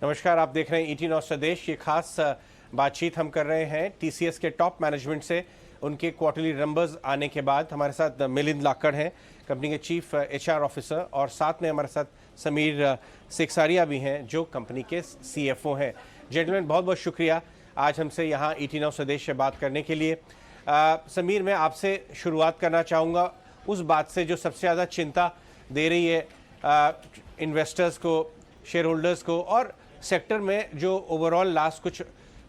नमस्कार, आप देख रहे हैं ET9 स्वदेश। ये खास बातचीत हम कर रहे हैं टीसीएस के टॉप मैनेजमेंट से उनके क्वार्टरली नंबर्स आने के बाद। हमारे साथ मिलिंद लाकड़ हैं, कंपनी के चीफ HR ऑफिसर, और साथ में हमारे साथ समीर सिकसारिया भी हैं जो कंपनी के CFO हैं। जेंटलमैन, बहुत बहुत शुक्रिया आज हमसे यहाँ ET9 स्वदेश से बात करने के लिए। समीर, मैं आपसे शुरुआत करना चाहूँगा उस बात से जो सबसे ज़्यादा चिंता दे रही है इन्वेस्टर्स को, शेयर होल्डर्स को, और सेक्टर में जो ओवरऑल लास्ट कुछ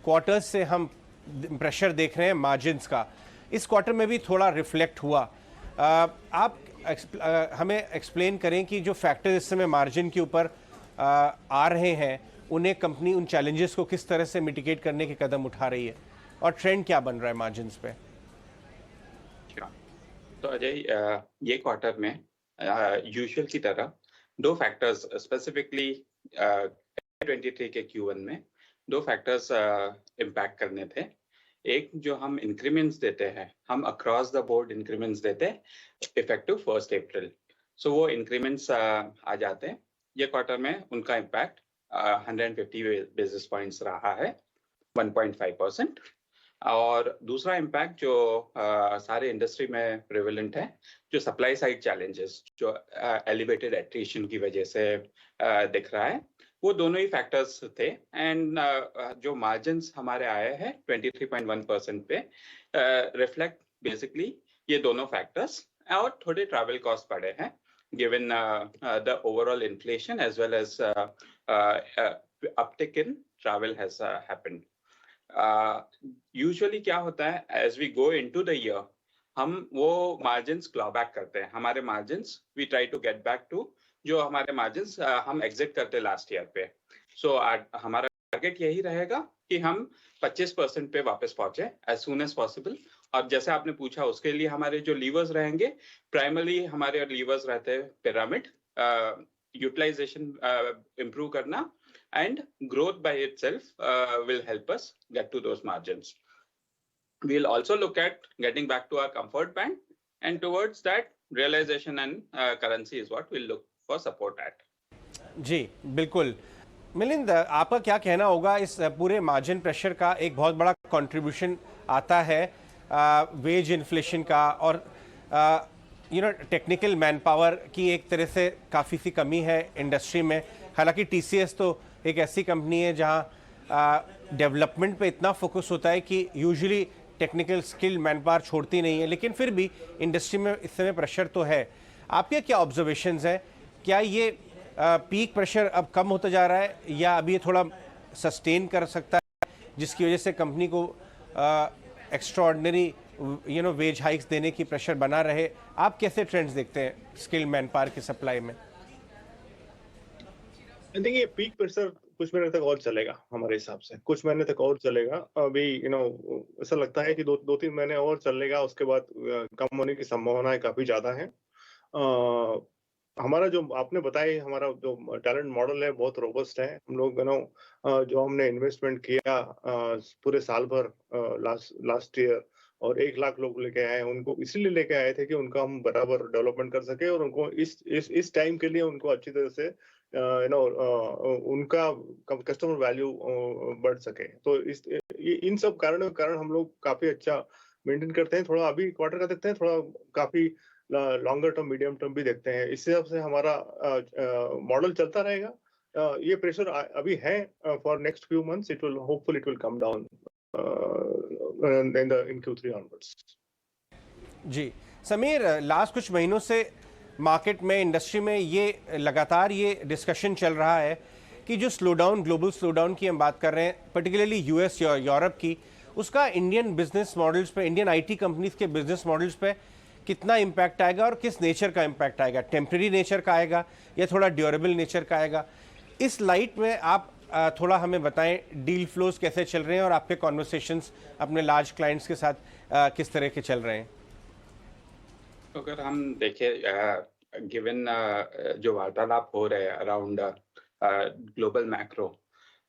क्वार्टर्स से हम प्रेशर देख रहे हैं मार्जिन्स का, इस क्वार्टर में भी थोड़ा रिफ्लेक्ट हुआ। आप हमें एक्सप्लेन करें कि जो फैक्टर्स इस समय मार्जिन के ऊपर आ रहे हैं, उन्हें कंपनी उन चैलेंजेस को किस तरह से मिटिगेट करने के कदम उठा रही है और ट्रेंड क्या बन रहा है मार्जिन्स पे। तो अजय, ये क्वार्टर में यूजुअल की तरह दो फैक्टर्स स्पेसिफिकली 23 के Q1 में दो फैक्टर्स इम्पैक्ट करने थे। एक, जो हम इंक्रीमेंट्स देते हैं, हम अक्रॉस द बोर्ड इंक्रीमेंट्स देते हैं इफेक्टिव 1 अप्रैल। सो वो इंक्रीमेंट्स आ जाते हैं। ये क्वार्टर में उनका इम्पैक्ट 150 बेसिस पॉइंट्स रहा है, 1.5%। और दूसरा इम्पैक्ट जो सारे इंडस्ट्री में प्रेवलेंट है, जो सप्लाई साइड चैलेंजेस जो एलिवेटेड एट्रिशन की वजह से दिख रहा है, वो दोनों ही फैक्टर्स थे। एंड जो मार्जिन्स हमारे आए हैं 23.1% पे, रिफ्लेक्ट बेसिकली ये दोनों फैक्टर्स। और थोड़े ट्रैवल कॉस्ट बढ़े हैं given the overall inflation as well as uptick in travel has happened. Usually क्या होता है, as we go into the year, हम वो मार्जिन्स क्लॉ बैक करते हैं। हमारे margins we try to get back to जो हमारे मार्जिन्स हम एग्जिट करते लास्ट ईयर पे। सो हमारा टारगेट यही रहेगा कि हम 25% पे वापस पहुंचे एज सून एज पॉसिबल। और जैसे आपने पूछा, उसके लिए हमारे जो लीवर्स रहेंगे, प्राइमरली हमारे लीवर्स रहते हैं पिरामिड, यूटिलाइजेशन इम्प्रूव करना, and growth by itself will help us get to those margins. We'll also look at getting back to our comfort band, and towards that, realization and currency is what we'll look for support at. जी बिल्कुल। मिलिंद, आपका क्या कहना होगा, इस पूरे margin pressure का एक बहुत बड़ा कंट्रीब्यूशन आता है वेज इन्फ्लेशन का, और टेक्निकल मैन पावर की एक तरह से काफ़ी सी कमी है इंडस्ट्री में। हालांकि टीसीएस तो एक ऐसी कंपनी है जहां डेवलपमेंट पे इतना फोकस होता है कि usually technical skill man power छोड़ती नहीं है, लेकिन फिर भी इंडस्ट्री में इस समय प्रेशर तो है। आपके क्या ऑब्जर्वेशंस हैं? क्या ये पीक प्रेशर अब कम होता जा रहा है, या अभी ये थोड़ा सस्टेन कर सकता है, जिसकी वजह से कंपनी को एक्स्ट्राऑर्डिनरी वेज हाइक्स देने की प्रेशर बना रहे? आप कैसे ट्रेंड्स देखते हैं स्किल मैन पावर की सप्लाई में? आई थिंक ये पीक प्रेशर कुछ महीने तक और चलेगा, हमारे हिसाब से कुछ महीने तक और चलेगा। अभी ऐसा लगता है कि दो तीन महीने और चलेगा, उसके बाद कम होने की संभावनाएं काफी ज्यादा है। हमारा जो आपने बताया, हमारा जो टैलेंट मॉडल है बहुत रोबस्ट है। हम लोग जो हमने इन्वेस्टमेंट किया पूरे साल भर लास्ट ईयर, और 1 लाख लोग लेके आए, उनको इसलिए लेके आए थे कि उनका हम बराबर डेवलपमेंट कर सके, और उनको इस टाइम के लिए उनको अच्छी तरह से उनका कस्टमर वैल्यू बढ़ सके। तो इन सब कारणों के कारण हम लोग काफी अच्छा मेंटेन करते हैं। थोड़ा अभी क्वार्टर का देखते हैं, थोड़ा काफी लॉन्गर टर्म मीडियम टर्म भी देखते हैं। इस हिसाब से हमारा मॉडल चलता रहेगा। ये प्रेशर अभी है for next few months, it will hopefully it will come down in Q3 onwards. Ji Sameer, last कुछ महीनों से मार्केट में, इंडस्ट्री में ये लगातार ये डिस्कशन चल रहा है कि जो स्लोडाउन, ग्लोबल स्लोडाउन की हम बात कर रहे हैं, पर्टिकुलरली यूएस या यूरोप की, उसका इंडियन बिजनेस मॉडल्स पे, इंडियन आईटी कंपनीज के बिजनेस मॉडल्स पे कितना इम्पैक्ट आएगा और किस नेचर का इम्पैक्ट आएगा? टेम्परेरी नेचर का आएगा या थोड़ा ड्यूरेबल नेचर का आएगा? इस लाइट में आप थोड़ा हमें बताएं, डील फ्लोज कैसे चल रहे हैं और आपके कॉन्वर्सेशंस अपने लार्ज क्लाइंट्स के साथ किस तरह के चल रहे हैं? अगर हम देखें, गिवन जो वार्तालाप हो रहे हैं अराउंड ग्लोबल मैक्रो,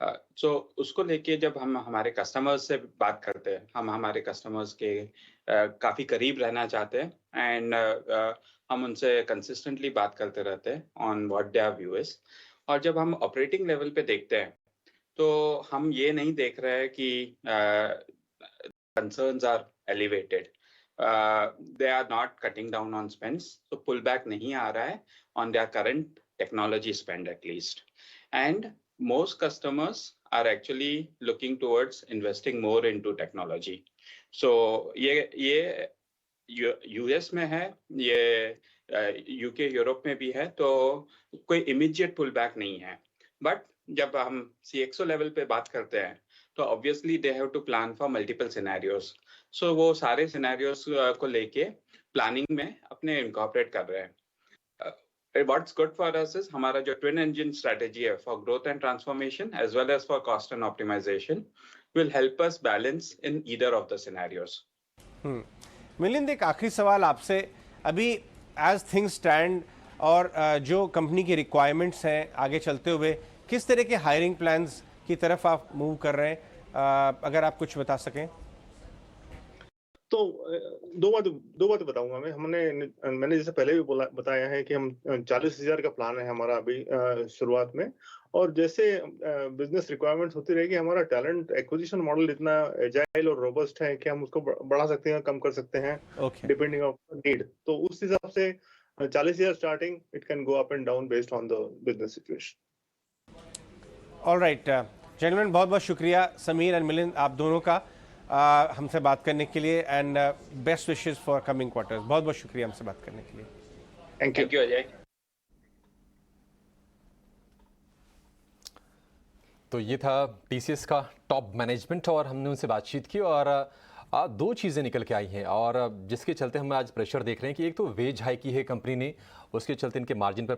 सो उसको लेके जब हम हमारे कस्टमर्स से बात करते हैं, हम हमारे कस्टमर्स के काफ़ी करीब रहना चाहते हैं, एंड हम उनसे कंसिस्टेंटली बात करते रहते हैं on what there view is. और जब हम ऑपरेटिंग लेवल पे देखते हैं, तो हम ये नहीं देख रहे हैं कि concerns are elevated. They are not cutting down on spends, so pullback नहीं आ रहा है on their current technology spend at least. And most customers are actually looking towards investing more into technology. So ये US में है, ये UK Europe में भी है, तो कोई इमीडिएट पुल बैक नहीं है. बट जब हम सीएक्सओ लेवल पे बात करते हैं तो obviously they have to plan for multiple scenarios. So वो सारे सिनेरियोस को लेके प्लानिंग में अपने इनकॉर्पोरेट कर रहे हैं. What's good for us is हमारा जो ट्विन इंजन स्ट्रेटेजी है for growth and transformation as well as for cost and optimisation will help us balance in either of the scenarios. Milind, एक आखिरी सवाल आपसे. अभी एज थिंग्स स्टैंड और जो कंपनी की रिक्वायरमेंट्स हैं आगे चलते हुए, किस तरह के हायरिंग प्लान्स की तरफ आप मूव कर रहे हैं, अगर आप कुछ बता सकें. तो दो बातें बताऊंगा मैं. मैंने जैसे पहले भी बताया है कि हम 40,000 का प्लान है हमारा अभी शुरुआत में, और जैसे बिजनेस रिक्वायरमेंट्स होती रहेगी हमारा टैलेंट एक्विजिशन मॉडल इतना एजाइल और रोबस्ट है कि हम उसको बढ़ा सकते हैं, कम कर सकते हैं डिपेंडिंग ऑन नीड. तो उस हिसाब से 40,000 starting, it can go up and down based on the business situation. Alright gentleman, बहुत बहुत शुक्रिया समीर एंड मिलिंद आप दोनों का हमसे बात करने के लिए, and best wishes for coming quarters. बहुत बहुत शुक्रिया हमसे बात करने के लिए. Thank you Ajay. तो ये था टीसीएस का टॉप मैनेजमेंट और हमने उनसे बातचीत की, और दो चीज़ें निकल के आई हैं और जिसके चलते हम आज प्रेशर देख रहे हैं कि एक तो वेज हाइक की है कंपनी ने, उसके चलते इनके मार्जिन पर